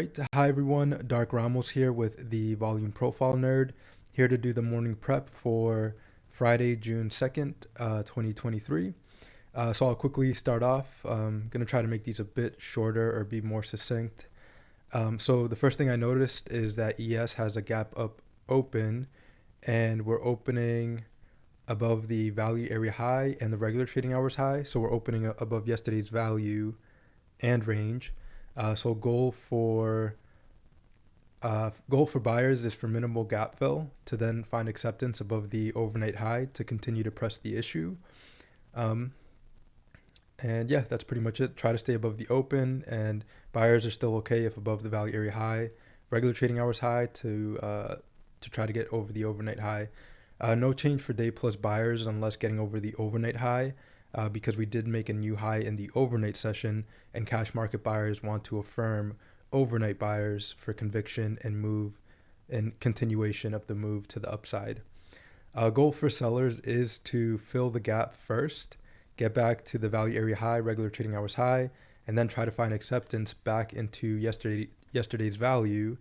Right. Hi, everyone. Dark Ramos here with the Volume Profile Nerd, here to do the morning prep for Friday, June 2nd, 2023. So I'll quickly start off. I'm going to try to make these a bit shorter or be more succinct. So the first thing I noticed is that ES has a gap up open, and we're opening above the value area high and the regular trading hours high. So we're opening above yesterday's value and range. So goal for buyers is for minimal gap fill to then find acceptance above the overnight high to continue to press the issue. And yeah, that's pretty much it. Try to stay above the open, and buyers are still okay if above the value area high, regular trading hours high to try to get over the overnight high. No change for day plus buyers unless getting over the overnight high, because we did make a new high in the overnight session, and cash market buyers want to affirm overnight buyers for conviction and move and continuation of the move to the upside. Goal for sellers is to fill the gap first, get back to the value area high, regular trading hours high, and then try to find acceptance back into yesterday's value.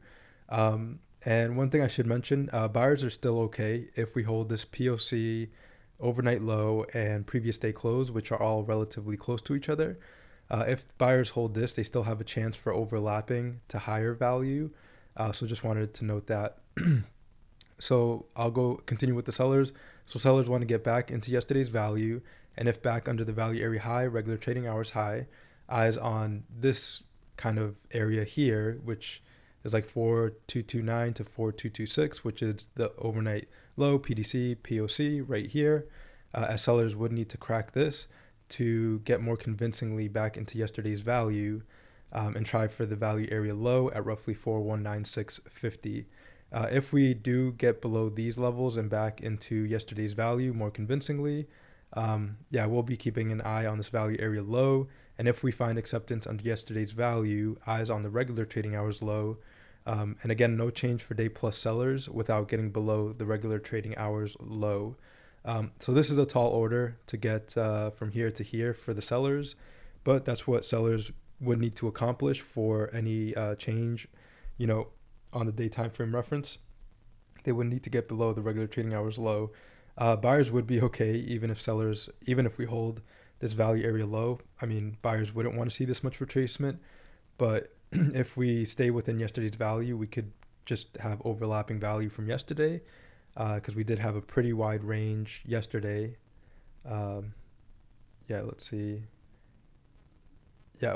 And one thing I should mention, buyers are still okay if we hold this POC, overnight low, and previous day close, which are all relatively close to each other. If buyers hold this, they still have a chance for overlapping to higher value. So just wanted to note that. So I'll continue with the sellers. So sellers want to get back into yesterday's value, and if back under the value area high, regular trading hours high, eyes on this kind of area here, which is like 4229 to 4226, which is the overnight low, PDC, POC right here, as sellers would need to crack this to get more convincingly back into yesterday's value, and try for the value area low at roughly 4196.50. If we do get below these levels and back into yesterday's value more convincingly, we'll be keeping an eye on this value area low. And if we find acceptance under yesterday's value, eyes on the regular trading hours low. And again, no change for day plus sellers without getting below the regular trading hours low. So this is a tall order to get from here to here for the sellers, but that's what sellers would need to accomplish for any change, on the day time frame reference. They would need to get below the regular trading hours low. Buyers would be okay even if we hold this value area low. I mean, buyers wouldn't want to see this much retracement, but if we stay within yesterday's value, we could just have overlapping value from yesterday, because we did have a pretty wide range yesterday. Let's see. It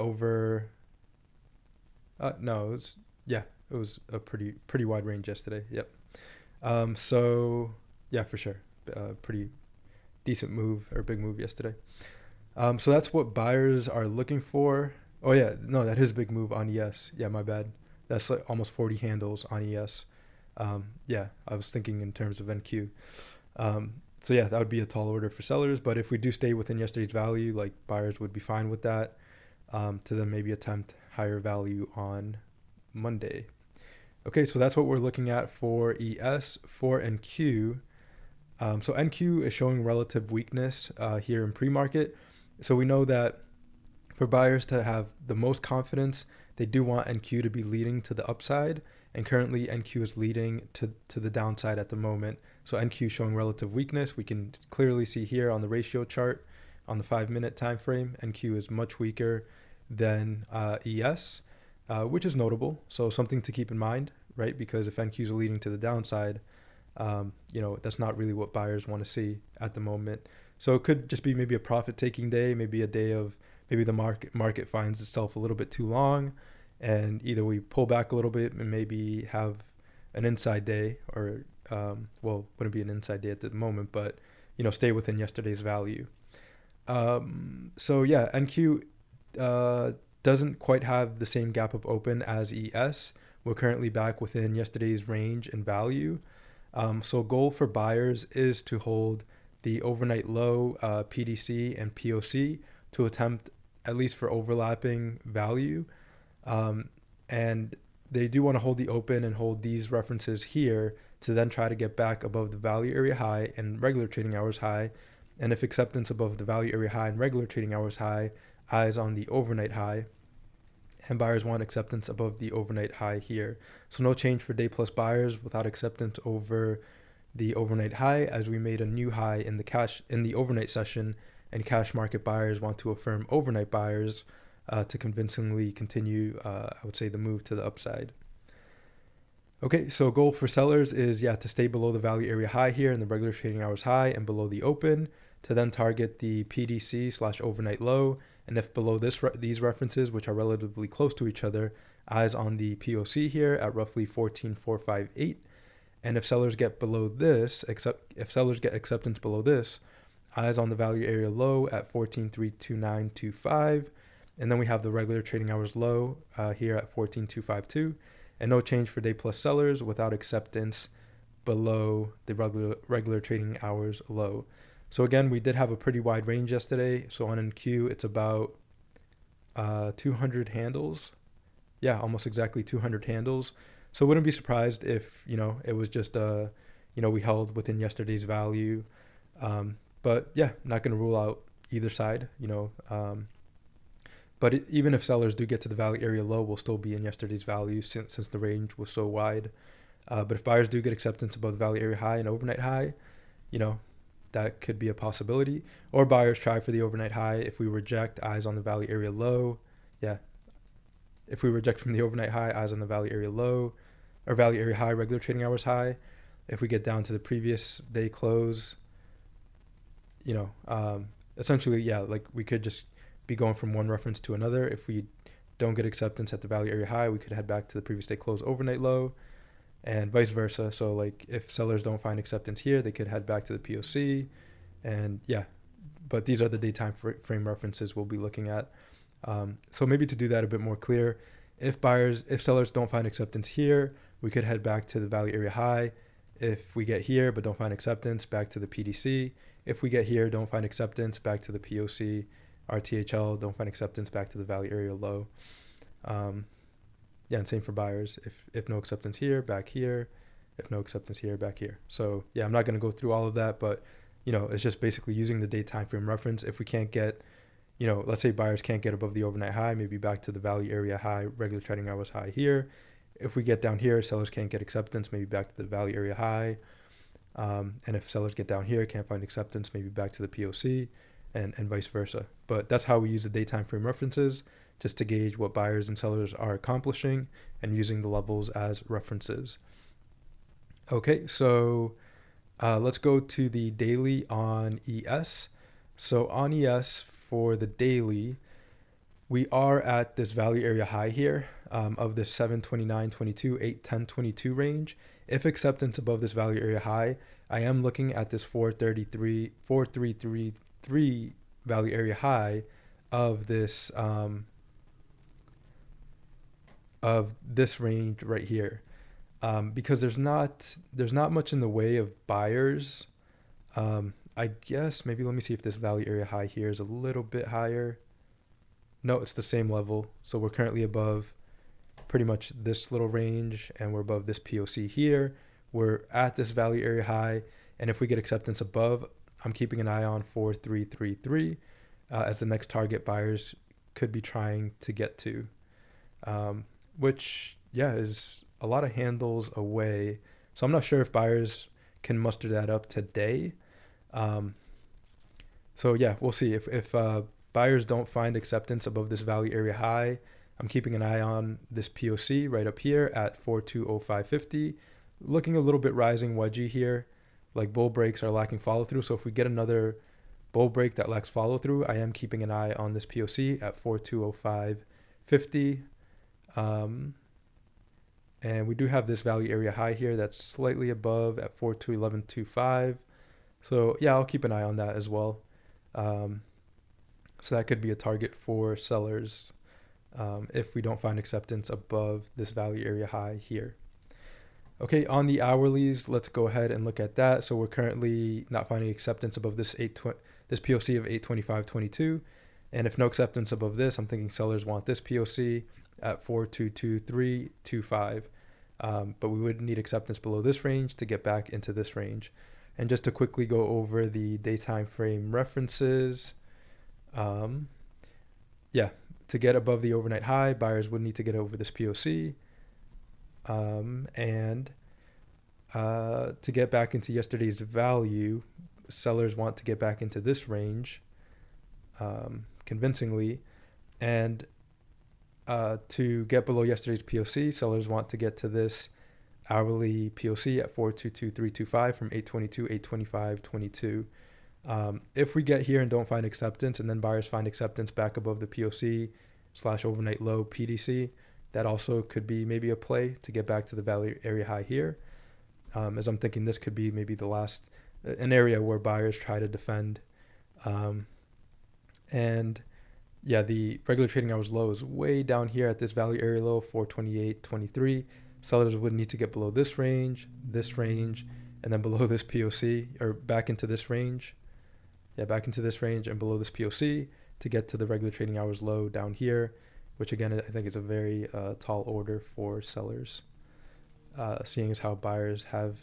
was a pretty wide range yesterday. Yep. For sure. Pretty decent move or big move yesterday. So that's what buyers are looking for. Oh yeah, no, that is a big move on ES. Yeah, my bad. That's like almost 40 handles on ES. I was thinking in terms of NQ. That would be a tall order for sellers. But if we do stay within yesterday's value, like buyers would be fine with that, to then maybe attempt higher value on Monday. Okay, so that's what we're looking at for ES. For NQ, so NQ is showing relative weakness here in pre-market. So we know that for buyers to have the most confidence, they do want NQ to be leading to the upside, and currently NQ is leading to the downside at the moment. So NQ showing relative weakness. We can clearly see here on the ratio chart on the 5-minute time frame, NQ is much weaker than ES, which is notable. So something to keep in mind, right? Because if NQs are leading to the downside, that's not really what buyers want to see at the moment. So it could just be maybe a profit-taking day, maybe a day of maybe the market finds itself a little bit too long, and either we pull back a little bit and maybe have an inside day, or wouldn't be an inside day at the moment, but stay within yesterday's value. NQ doesn't quite have the same gap up open as ES. We're currently back within yesterday's range and value. So goal for buyers is to hold the overnight low, PDC and POC, to attempt at least for overlapping value. And they do want to hold the open and hold these references here to then try to get back above the value area high and regular trading hours high. And if acceptance above the value area high and regular trading hours high, eyes on the overnight high. and buyers want acceptance above the overnight high here. So no change for day plus buyers without acceptance over the overnight high, as we made a new high in the overnight session, and cash market buyers want to affirm overnight buyers to convincingly continue, I would say, the move to the upside. Okay, so goal for sellers is, to stay below the value area high here in the regular trading hours high and below the open, to then target the PDC / overnight low. And if below these references, which are relatively close to each other, eyes on the POC here at roughly 14,458. And if sellers get below this, if sellers get acceptance below this, eyes on the value area low at 14,32925. And then we have the regular trading hours low here at 14,252. And no change for day plus sellers without acceptance below the regular trading hours low. So again, we did have a pretty wide range yesterday. So on NQ, it's about 200 handles. Yeah, almost exactly 200 handles. So wouldn't be surprised if, it was just, we held within yesterday's value. But yeah, not going to rule out either side, But even if sellers do get to the value area low, we'll still be in yesterday's value since the range was so wide. But if buyers do get acceptance above the value area high and overnight high, that could be a possibility. Or buyers try for the overnight high. If we reject, eyes on the value area low. Yeah. If we reject from the overnight high, eyes on the value area low, or value area high, regular trading hours high. If we get down to the previous day close, essentially, like we could just be going from one reference to another. If we don't get acceptance at the value area high, we could head back to the previous day close overnight low, and vice versa. So like if sellers don't find acceptance here, they could head back to the POC, and but these are the daytime frame references we'll be looking at. So maybe to do that a bit more clear, if sellers don't find acceptance here, we could head back to the value area high. If we get here but don't find acceptance, back to the PDC. If we get here, don't find acceptance, back to the POC. RTHL, don't find acceptance, back to the value area low. And same for buyers. If no acceptance here, back here. If no acceptance here, back here. So I'm not going to go through all of that, but it's just basically using the day time frame reference. If we can't get, let's say buyers can't get above the overnight high, maybe back to the value area high, regular trading hours high here. If we get down here, sellers can't get acceptance, maybe back to the value area high. And if sellers get down here, can't find acceptance, maybe back to the POC. And vice versa. But that's how we use the daytime frame references, just to gauge what buyers and sellers are accomplishing and using the levels as references. Okay, so let's go to the daily on ES. So on ES for the daily, we are at this value area high here of this 729.22, 810.22 range. If acceptance above this value area high, I am looking at this 433 value area high of this range right here, because there's not much in the way of buyers. I guess maybe let me see if this value area high here is a little bit higher. No, it's the same level. So we're currently above pretty much this little range, and we're above this POC here. We're at this value area high, and if we get acceptance above, I'm keeping an eye on 4333 as the next target buyers could be trying to get to, which is a lot of handles away. So I'm not sure if buyers can muster that up today. We'll see. If buyers don't find acceptance above this value area high, I'm keeping an eye on this POC right up here at 420550, looking a little bit rising wedgy here. Like bull breaks are lacking follow through. So if we get another bull break that lacks follow through, I am keeping an eye on this POC at 4205.50. And we do have this value area high here that's slightly above at 4211.25. So I'll keep an eye on that as well. So that could be a target for sellers if we don't find acceptance above this value area high here. Okay, on the hourlies, let's go ahead and look at that. So we're currently not finding acceptance above this POC of 825.22. And if no acceptance above this, I'm thinking sellers want this POC at 4223.25. But we would need acceptance below this range to get back into this range. And just to quickly go over the daytime frame references, to get above the overnight high, buyers would need to get over this POC. And to get back into yesterday's value, sellers want to get back into this range convincingly. And to get below yesterday's POC, sellers want to get to this hourly POC at 422.325 from 822, 825.22. If we get here and don't find acceptance, and then buyers find acceptance back above the POC / overnight low PDC, that also could be maybe a play to get back to the value area high here. As I'm thinking this could be maybe the last, an area where buyers try to defend. And yeah, the regular trading hours low is way down here at this value area low, 428.23. Sellers would need to get below this range, and then below this POC, or back into this range. Yeah, back into this range and below this POC to get to the regular trading hours low down here, which again, I think is a very tall order for sellers, seeing as how buyers have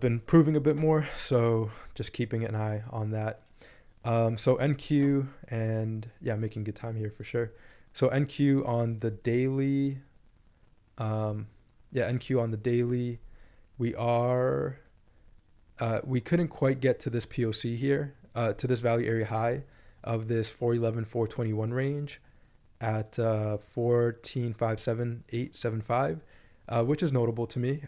been proving a bit more. So just keeping an eye on that. So NQ, and yeah, making good time here for sure. So NQ on the daily, NQ on the daily, we couldn't quite get to this POC here, to this value area high of this 411, 421 range at 14.57875, which is notable to me.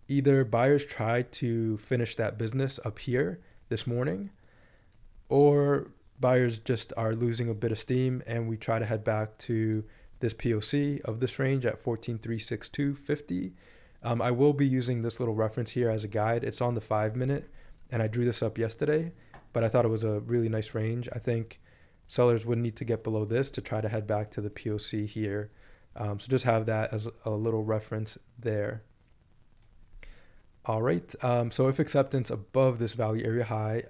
Either buyers tried to finish that business up here this morning, or buyers just are losing a bit of steam, and we try to head back to this POC of this range at 14.36250. I will be using this little reference here as a guide. It's on the 5-minute, and I drew this up yesterday, but I thought it was a really nice range. I think sellers would need to get below this to try to head back to the POC here. So just have that as a little reference there. All right, so if acceptance above this value area high,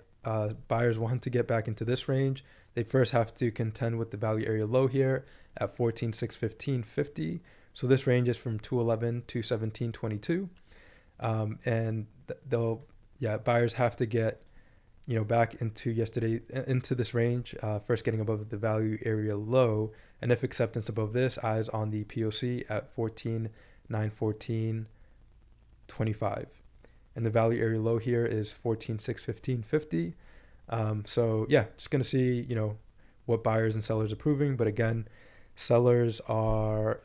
buyers want to get back into this range, they first have to contend with the value area low here at 14.61550. So this range is from 211 to 17.22, and buyers have to get, back into this range, first getting above the value area low, and if acceptance above this, eyes on the POC at 14.914.25, and the value area low here is 14.615.50. So yeah, just gonna see what buyers and sellers are proving, but again, sellers are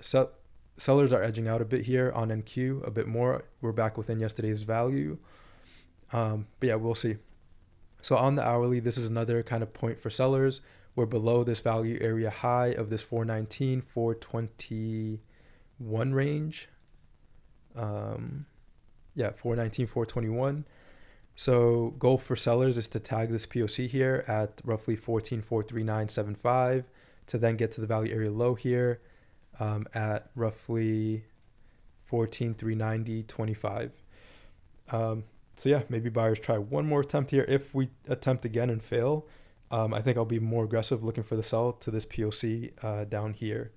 edging out a bit here on NQ, a bit more. We're back within yesterday's value. But yeah, we'll see. So on the hourly, this is another kind of point for sellers. We're below this value area high of this 419, 421 range. 419, 421. So goal for sellers is to tag this POC here at roughly 14.43975 to then get to the value area low here at roughly 14.390.25. So yeah, maybe buyers try one more attempt here. If we attempt again and fail, I think I'll be more aggressive looking for the sell to this POC down here.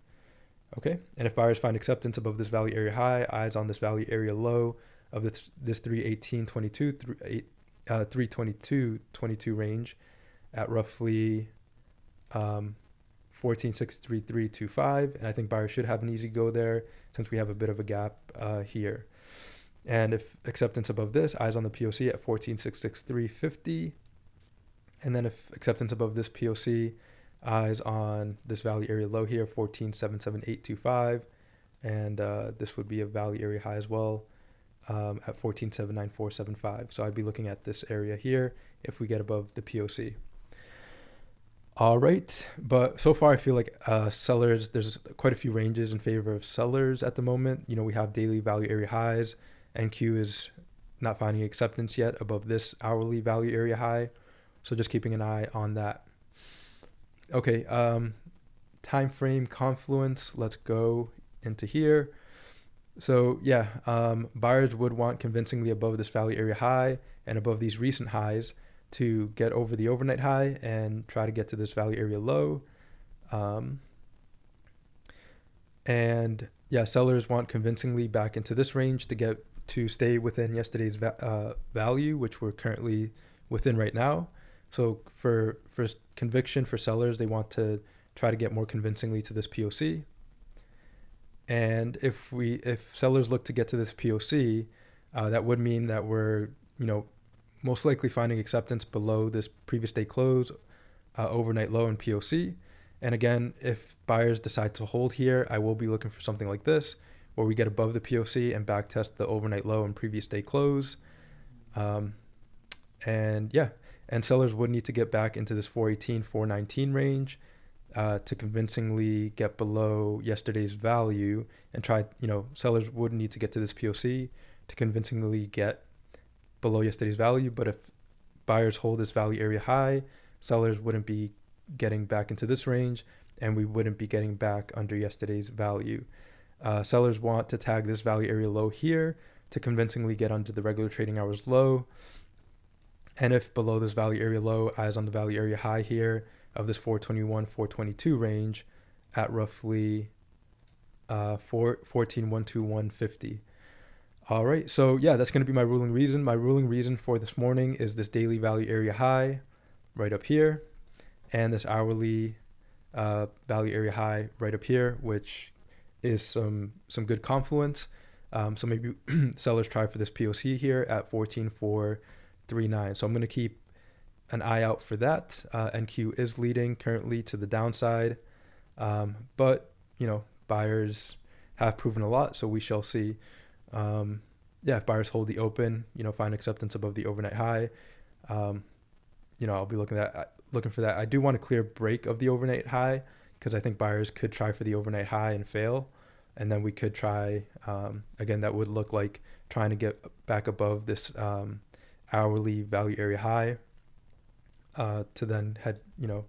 Okay, and if buyers find acceptance above this value area high, eyes on this value area low of this 318.22, 322.22 range at roughly 14.63325, and I think buyers should have an easy go there since we have a bit of a gap here. And if acceptance above this, eyes on the POC at 14.66350, and then if acceptance above this POC, eyes on this value area low here, 14.77825, and this would be a value area high as well at 14.79475. So I'd be looking at this area here if we get above the POC. All right, but so far I feel like sellers, there's quite a few ranges in favor of sellers at the moment. We have daily value area highs. NQ is not finding acceptance yet above this hourly value area high. So just keeping an eye on that. Okay, time frame confluence. Let's go into here. So yeah, buyers would want convincingly above this value area high and above these recent highs to get over the overnight high and try to get to this value area low. And yeah, sellers want convincingly back into this range to stay within yesterday's value, which we're currently within right now. So for conviction for sellers, they want to try to get more convincingly to this POC. And if sellers look to get to this POC, that would mean that we're most likely finding acceptance below this previous day close, overnight low, and POC. And again, if buyers decide to hold here, I will be looking for something like this, where we get above the POC and back test the overnight low and previous day close. And sellers would need to get back into this 418, 419 range to convincingly get below yesterday's value and try, sellers would need to get to this POC to convincingly get below yesterday's value. But if buyers hold this value area high, sellers wouldn't be getting back into this range and we wouldn't be getting back under yesterday's value. Sellers want to tag this value area low here to convincingly get under the regular trading hours low. And if below this value area low, eyes on the value area high here of this 421, 422 range at roughly 14,121.50. All right, so yeah, that's going to be my ruling reason. My ruling reason for this morning is this daily value area high right up here and this hourly value area high right up here, which is some good confluence. So maybe sellers try for this POC here at 14,439. So I'm going to keep an eye out for that. NQ is leading currently to the downside, but buyers have proven a lot, so we shall see. If buyers hold the open, find acceptance above the overnight high, I'll be looking for that. I do want a clear break of the overnight high because I think buyers could try for the overnight high and fail, and then we could try again. That would look like trying to get back above this hourly value area high to then head no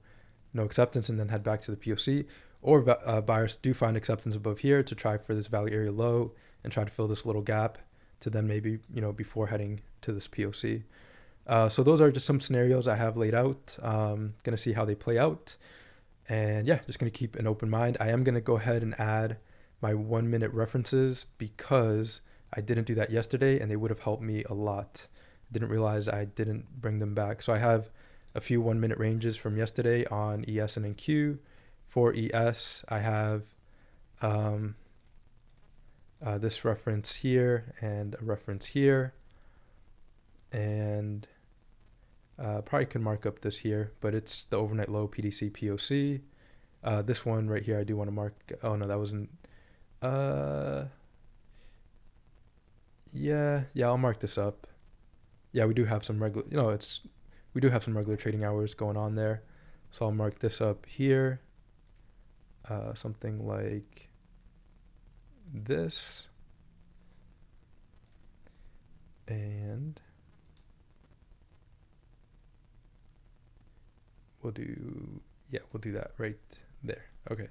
acceptance and then head back to the POC. Or buyers do find acceptance above here to try for this value area low and try to fill this little gap to then maybe, before heading to this POC. So those are just some scenarios I have laid out. Going to see how they play out. And just going to keep an open mind. I am going to go ahead and add my 1 minute references because I didn't do that yesterday and they would have helped me a lot. I didn't realize I didn't bring them back. So I have a few 1 minute ranges from yesterday on ES and NQ. For ES, I have this reference here and a reference here, and probably can mark up this here, but it's the overnight low PDC POC. This one right here, I do want to mark. Oh no, that wasn't. I'll mark this up. Yeah, we do have some regular. We do have some regular trading hours going on there, so I'll mark this up here. Something like this, and we'll do that right there. Okay,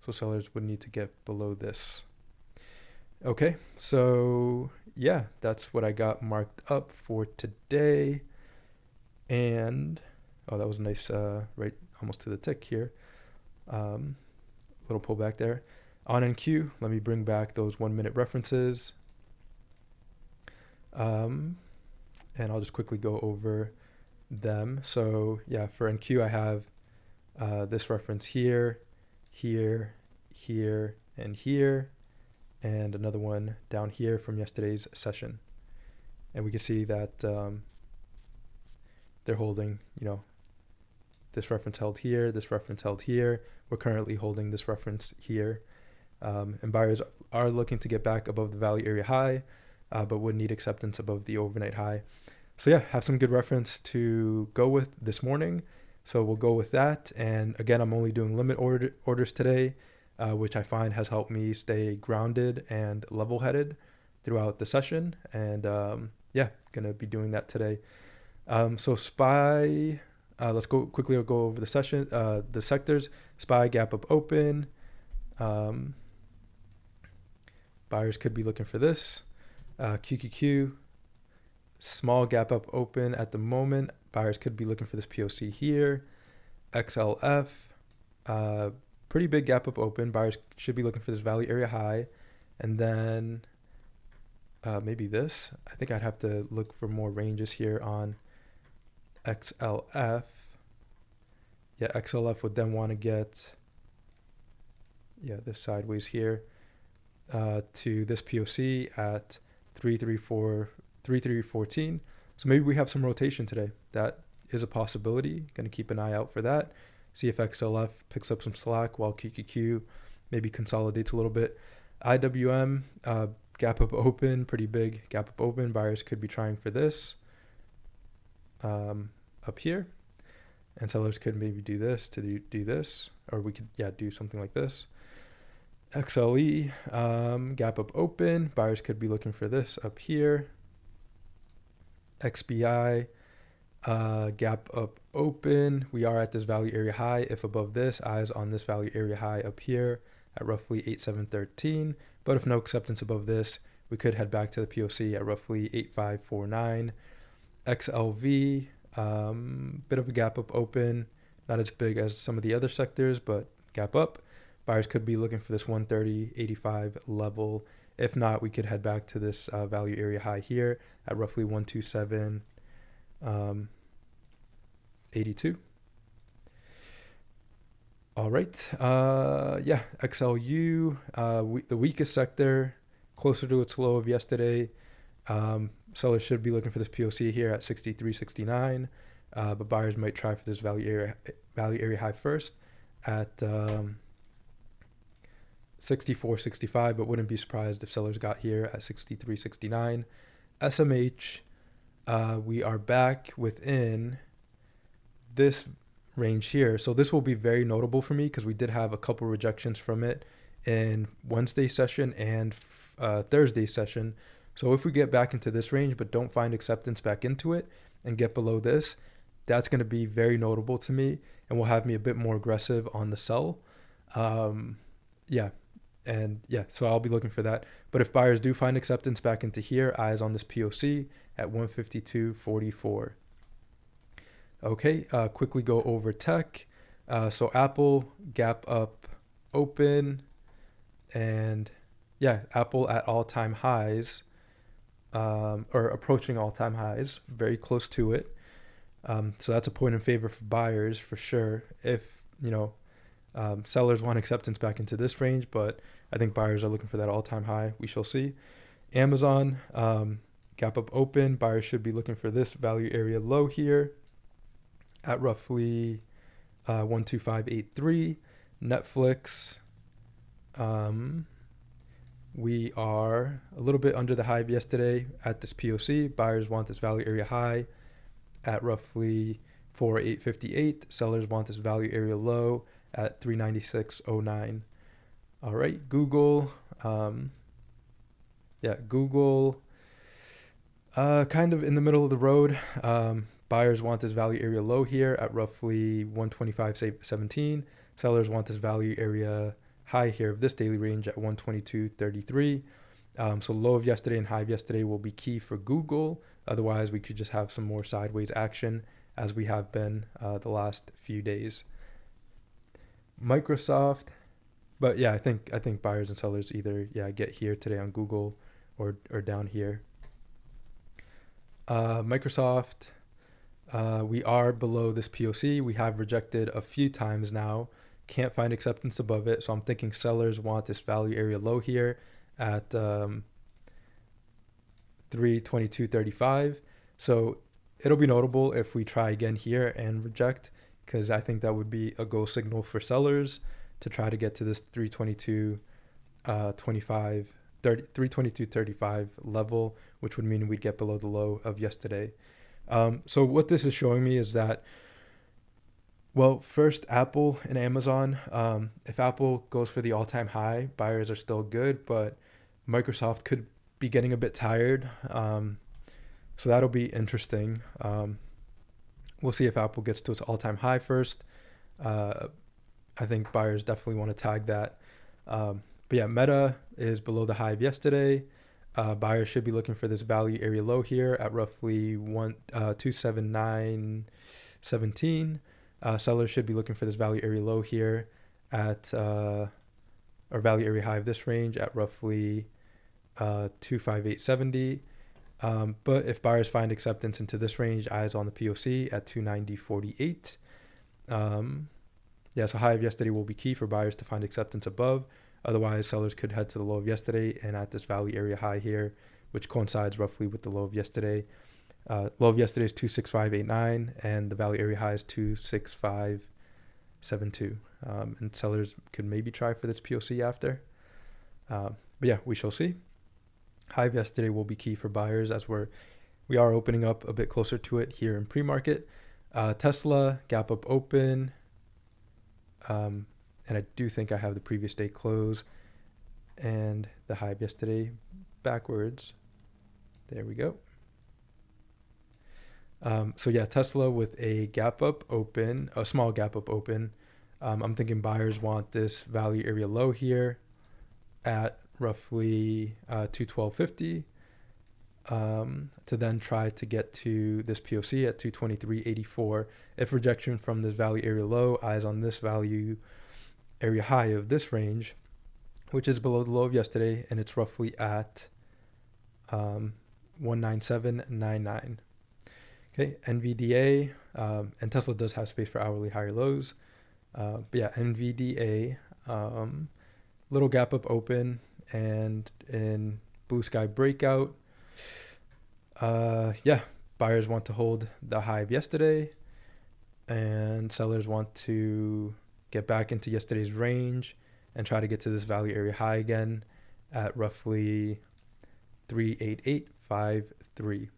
so sellers would need to get below this. Okay, so that's what I got marked up for today. And that was nice, right almost to the tick here. Little pullback there. On NQ, let me bring back those 1 minute references. And I'll just quickly go over them. So for NQ, I have this reference here, here, here, and here, and another one down here from yesterday's session. And we can see that they're holding, this reference held here, this reference held here. We're currently holding this reference here. And buyers are looking to get back above the value area high, but would need acceptance above the overnight high. So have some good reference to go with this morning. So we'll go with that. And again, I'm only doing limit orders today, which I find has helped me stay grounded and level-headed throughout the session. And gonna be doing that today. So SPY, let's go over the session, the sectors. SPY gap up open. Buyers could be looking for this. QQQ, small gap up open at the moment. Buyers could be looking for this POC here. XLF, pretty big gap up open. Buyers should be looking for this value area high. And then maybe this. I think I'd have to look for more ranges here on XLF. Yeah, XLF would then want to get, this sideways here, to this POC at 3314. So maybe we have some rotation today. That is a possibility. Going to keep an eye out for that. See if XLF picks up some slack while QQQ maybe consolidates a little bit. IWM, gap up open, pretty big gap up open. Buyers could be trying for this up here. And sellers could maybe do this to do this. Or we could, do something like this. XLE, gap up open. Buyers could be looking for this up here. XBI, gap up open. We are at this value area high. If above this, eyes on this value area high up here at roughly 8713. But if no acceptance above this, we could head back to the POC at roughly 8549. XLV, bit of a gap up open. Not as big as some of the other sectors, but gap up. Buyers could be looking for this 130.85 level. If not, we could head back to this value area high here at roughly 127.82. All right. XLU, the weakest sector, closer to its low of yesterday. Sellers should be looking for this POC here at 63.69, but buyers might try for this value area high first at 64.65, but wouldn't be surprised if sellers got here at 63.69. SMH, we are back within this range here. So this will be very notable for me because we did have a couple rejections from it in Wednesday session and Thursday session. So if we get back into this range but don't find acceptance back into it and get below this, that's going to be very notable to me and will have me a bit more aggressive on the sell. So I'll be looking for that. But if buyers do find acceptance back into here, eyes on this POC at 152.44. Okay, quickly go over tech. So Apple, gap up open, and Apple at all-time highs, or approaching all-time highs, very close to it. So that's a point in favor for buyers for sure. If, sellers want acceptance back into this range, but I think buyers are looking for that all-time high. We shall see. Amazon, gap up open. Buyers should be looking for this value area low here at roughly 125.83. Netflix, we are a little bit under the high of yesterday at this POC. Buyers want this value area high at roughly 4.858. Sellers want this value area low at 396.09. All right, Google. Google, kind of in the middle of the road. Buyers want this value area low here at roughly 125.17. Sellers want this value area high here of this daily range at 122.33. So low of yesterday and high of yesterday will be key for Google. Otherwise, we could just have some more sideways action as we have been the last few days. Microsoft, but I think buyers and sellers either get here today on Google or down here. Microsoft, we are below this POC. We have rejected a few times now. Can't find acceptance above it. So I'm thinking sellers want this value area low here at 322.35. So it'll be notable if we try again here and reject, because I think that would be a go signal for sellers to try to get to this 322.35 level, which would mean we'd get below the low of yesterday. So what this is showing me is that, first, Apple and Amazon. If Apple goes for the all-time high, buyers are still good, but Microsoft could be getting a bit tired. So that'll be interesting. We'll see if Apple gets to its all-time high first. I think buyers definitely want to tag that. Meta is below the high of yesterday. Buyers should be looking for this value area low here at roughly 279.17. Sellers should be looking for this value area low here at, or value area high of this range at roughly 258.70. But if buyers find acceptance into this range, eyes on the POC at 290.48. So high of yesterday will be key for buyers to find acceptance above. Otherwise, sellers could head to the low of yesterday and at this value area high here, which coincides roughly with the low of yesterday. Low of yesterday is 265.89 and the value area high is 265.72. And sellers could maybe try for this POC after. But yeah, we shall see. High of yesterday will be key for buyers as we are opening up a bit closer to it here in pre-market. Tesla, gap up open. And I do think I have the previous day close and the high of yesterday backwards. There we go. Tesla with a gap up open, a small gap up open. I'm thinking buyers want this value area low here at roughly 212.50 to then try to get to this POC at 223.84. If rejection from this value area low, eyes on this value area high of this range, which is below the low of yesterday, and it's roughly at 197.99. Okay, NVDA, and Tesla does have space for hourly higher lows. NVDA, little gap up open and in blue sky breakout. Buyers want to hold the high of yesterday and sellers want to get back into yesterday's range and try to get to this value area high again at roughly 388.53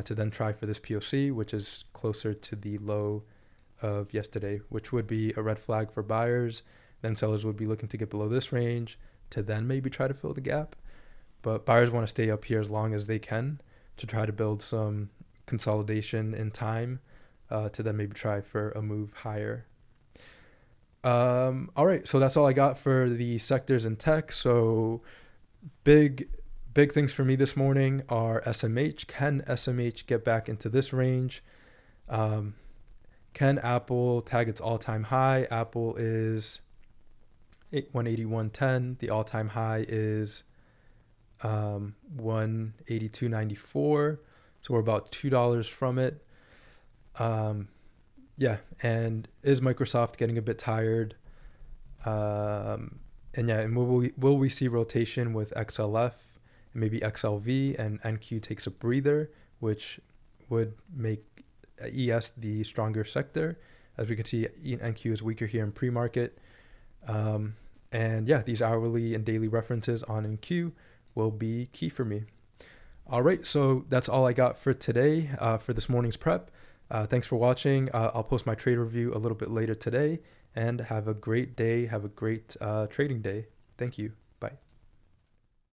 to then try for this POC, which is closer to the low of yesterday, which would be a red flag for buyers. Then sellers would be looking to get below this range to then maybe try to fill the gap. But buyers want to stay up here as long as they can to try to build some consolidation in time to then maybe try for a move higher. All right, so that's all I got for the sectors and tech. So big things for me this morning are SMH. Can SMH get back into this range? Can Apple tag its all-time high? Apple is 181.10. The all-time high is 182.94. So we're about $2 from it. And is Microsoft getting a bit tired? And will we see rotation with XLF and maybe XLV, and NQ takes a breather, which would make ES the stronger sector. As we can see, NQ is weaker here in pre-market. These hourly and daily references on NQ will be key for me. All right, so that's all I got for today for this morning's prep. Thanks for watching. I'll post my trade review a little bit later today, and have a great day. Have a great trading day. Thank you.